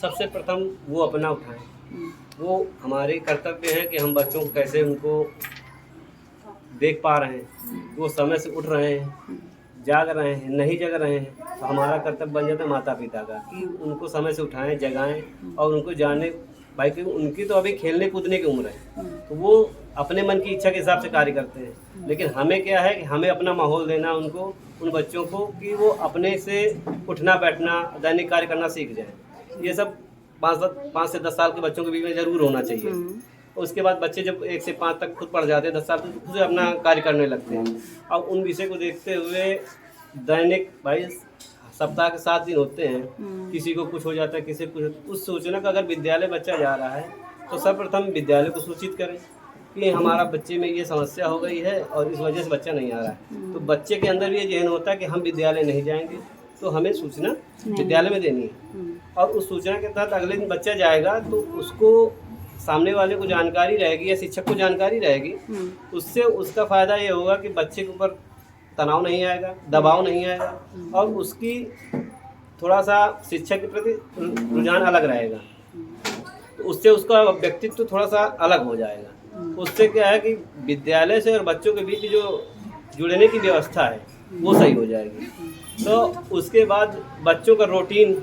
सबसे प्रथम वो अपना उठाएं। वो हमारे कर्तव्य है कि हम बच्चों को कैसे उनको देख पा रहे हैं, वो समय से उठ रहे हैं, जाग रहे हैं, नहीं जग रहे हैं, तो हमारा कर्तव्य बन जाता है माता पिता का कि उनको समय से उठाएं, जगाएं और उनको जाने भाई कि उनकी तो अभी खेलने कूदने की उम्र है, तो वो अपने मन की इच्छा के हिसाब से कार्य करते हैं। लेकिन हमें क्या है कि हमें अपना माहौल देना उनको, उन बच्चों को, कि वो अपने से उठना बैठना दैनिक कार्य करना सीख जाएं। ये सब 5 से 10 साल के बच्चों के बीच में ज़रूर होना चाहिए। उसके बाद बच्चे जब 1 से 5 तक खुद पढ़ जाते हैं, 10 साल तक खुद अपना कार्य करने लगते हैं। अब उन विषय को देखते हुए दैनिक भाई सप्ताह के 7 दिन होते हैं, किसी को कुछ हो जाता है, किसी को कुछ। उस सूचना का अगर विद्यालय बच्चा जा रहा है तो सर्वप्रथम विद्यालय को सूचित करें कि हमारा बच्चे में ये समस्या हो गई है और इस वजह से बच्चा नहीं आ रहा है। तो बच्चे के अंदर भी ये ज़हन होता है कि हम विद्यालय नहीं जाएंगे, तो हमें सूचना विद्यालय में देनी है। और उस सूचना के तहत अगले दिन बच्चा जाएगा तो उसको सामने वाले को जानकारी रहेगी या शिक्षक को जानकारी रहेगी। उससे उसका फ़ायदा ये होगा कि बच्चे के ऊपर तनाव नहीं आएगा, दबाव नहीं आएगा और उसकी थोड़ा सा शिक्षा के प्रति रुझान अलग रहेगा। तो उससे उसका व्यक्तित्व थोड़ा सा अलग हो जाएगा। उससे क्या है कि विद्यालय से और बच्चों के बीच जो जुड़ने की व्यवस्था है वो सही हो जाएगी। तो उसके बाद बच्चों का रूटीन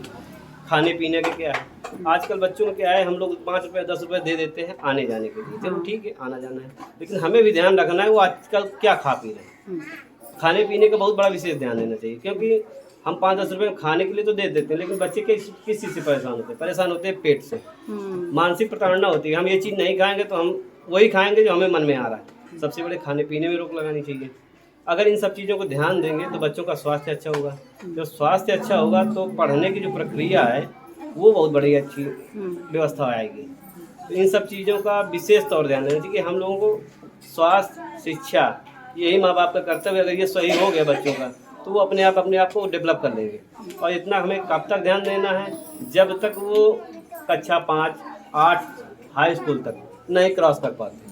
खाने पीने के क्या है, आजकल बच्चों में क्या है, हम लोग 5 रुपये 10 रुपये दे देते हैं आने जाने के लिए। चलो ठीक है, आना जाना है, लेकिन हमें भी ध्यान रखना है वो आजकल क्या खा पी रहे हैं। खाने पीने का बहुत बड़ा विशेष ध्यान देना चाहिए, क्योंकि हम 5-10 रुपये खाने के लिए तो दे देते हैं, लेकिन बच्चे किस चीज़ से परेशान होते हैं पेट से। मानसिक प्रताड़ना होती है, हम ये चीज़ नहीं खाएंगे तो हम वही खाएंगे जो हमें मन में आ रहा है। सबसे बड़े खाने पीने में रोक लगानी चाहिए। अगर इन सब चीज़ों को ध्यान देंगे तो बच्चों का स्वास्थ्य अच्छा होगा। जब स्वास्थ्य अच्छा होगा तो पढ़ने की जो प्रक्रिया है वो बहुत बड़ी अच्छी व्यवस्था आएगी। तो इन सब चीज़ों का विशेष तौर ध्यान देना चाहिए। हम लोगों को स्वास्थ्य, शिक्षा, यही माँ बाप का कर्तव्य। अगर ये सही हो गया बच्चों का तो वो अपने आप को डेवलप कर लेंगे। और इतना हमें कब तक ध्यान देना है, जब तक वो कक्षा 5, 8 हाई स्कूल तक नहीं क्रॉस कर पाते।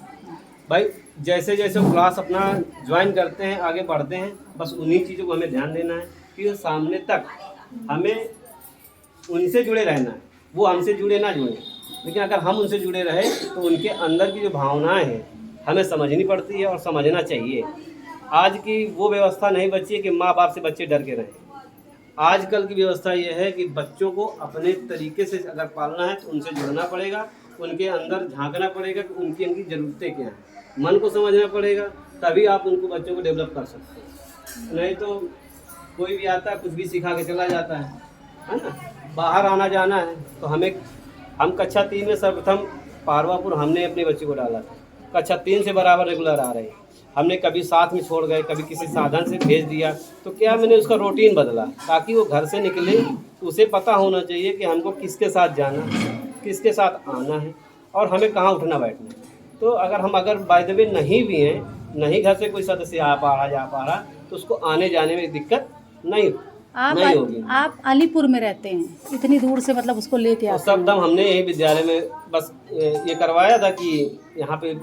भाई जैसे जैसे वो क्लास अपना ज्वाइन करते हैं, आगे बढ़ते हैं, बस उन्हीं चीज़ों को हमें ध्यान देना है कि सामने तक हमें उनसे जुड़े रहना है, वो हमसे जुड़े ना जुड़े। लेकिन अगर हम उनसे जुड़े रहे तो उनके अंदर की जो भावनाएं हैं हमें समझनी पड़ती है और समझना चाहिए। आज की वो व्यवस्था नहीं बची है कि माँ बाप से बच्चे डर के रहें। आजकल की व्यवस्था ये है कि बच्चों को अपने तरीके से अगर पालना है तो उनसे जुड़ना पड़ेगा, उनके अंदर झांकना पड़ेगा कि उनकी ज़रूरतें क्या हैं, मन को समझना पड़ेगा, तभी आप उनको बच्चों को डेवलप कर सकते हैं। नहीं तो कोई भी आता है कुछ भी सिखा के चला जाता है ना। बाहर आना जाना है तो हम कक्षा 3 में सर्वप्रथम पारवापुर हमने अपने बच्चे को डाला था। कक्षा 3 से बराबर रेगुलर आ रहे हैं। हमने कभी साथ में छोड़ गए, कभी किसी साधन से भेज दिया, तो क्या मैंने उसका रूटीन बदला ताकि वो घर से निकले तो उसे पता होना चाहिए कि हमको किसके साथ जाना है, किसके साथ आना है और हमें कहाँ उठना बैठना है। तो अगर बाय द वे नहीं भी हैं, नहीं घर से कोई सदस्य जा पा रहा तो उसको आने जाने में दिक्कत नहीं होगी। आप अलीपुर में रहते हैं, इतनी दूर से मतलब उसको लेके आते हैं। सब दम हमने यही विद्यालय में बस ये करवाया था कि यहाँ पे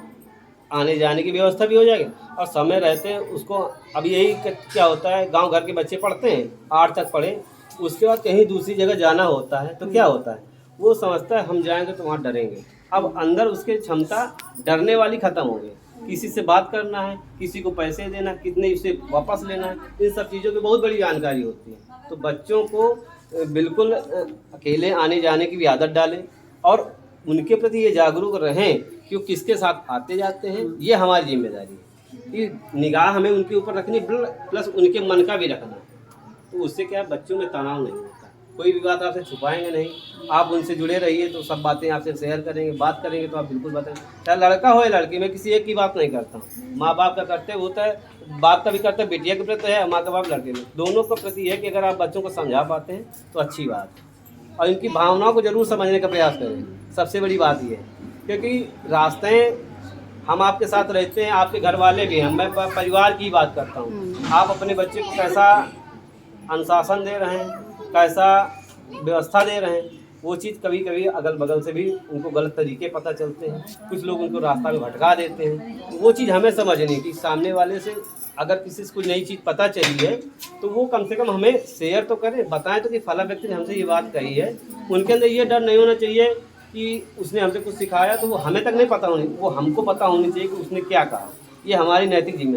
आने जाने की व्यवस्था भी हो जाएगी और समय रहते उसको। अब यही क्या होता है, गांव घर के बच्चे पढ़ते हैं, 8 तक पढ़े, उसके बाद कहीं दूसरी जगह जाना होता है तो क्या होता है, वो समझता है हम जाएंगे तो वहाँ डरेंगे। अब अंदर उसकी क्षमता डरने वाली ख़त्म हो गई। किसी से बात करना है, किसी को पैसे देना, कितने उसे वापस लेना है, इन सब चीज़ों की बहुत बड़ी जानकारी होती है। तो बच्चों को बिल्कुल अकेले आने जाने की भी आदत डालें और उनके प्रति ये जागरूक रहें कि वो किसके साथ आते जाते हैं। ये हमारी जिम्मेदारी है कि निगाह हमें उनके ऊपर रखनी, प्लस उनके मन का भी रखना। तो उससे क्या बच्चों में तनाव नहीं होता, कोई भी बात आपसे छुपाएंगे नहीं। आप उनसे जुड़े रहिए तो सब बातें आपसे शेयर करेंगे, बात करेंगे तो आप बिल्कुल बताएंगे। चाहे लड़का हो या लड़की, मैं किसी एक की बात नहीं करता हूँ। माँ बाप का कर्तव्य होता है, बाप का भी कर्तव्य बेटिया के प्रति है, माँ का बाप लड़के में, दोनों का प्रति है कि अगर आप बच्चों को समझा पाते हैं तो अच्छी बात है। और इनकी भावनाओं को जरूर समझने का प्रयास करें, सबसे बड़ी बात यह है। क्योंकि रास्ते हम आपके साथ रहते हैं, आपके घर वाले भी हैं, मैं परिवार की बात करता हूँ। आप अपने बच्चे को कैसा अनुशासन दे रहे हैं, कैसा व्यवस्था दे रहे हैं, वो चीज़ कभी कभी अगल बगल से भी उनको गलत तरीके पता चलते हैं। कुछ लोग उनको रास्ता में भटका देते हैं। तो वो चीज़ हमें समझनी कि सामने वाले से अगर किसी से कोई नई चीज़ पता चली है तो वो कम से कम हमें शेयर तो करें, बताएं तो कि फला व्यक्ति ने हमसे ये बात कही है। उनके अंदर ये डर नहीं होना चाहिए कि उसने हमसे कुछ सिखाया तो वो हमें तक नहीं पता होनी, वो हमको पता होनी चाहिए कि उसने क्या कहा। ये हमारी नैतिक जिम्मेदारी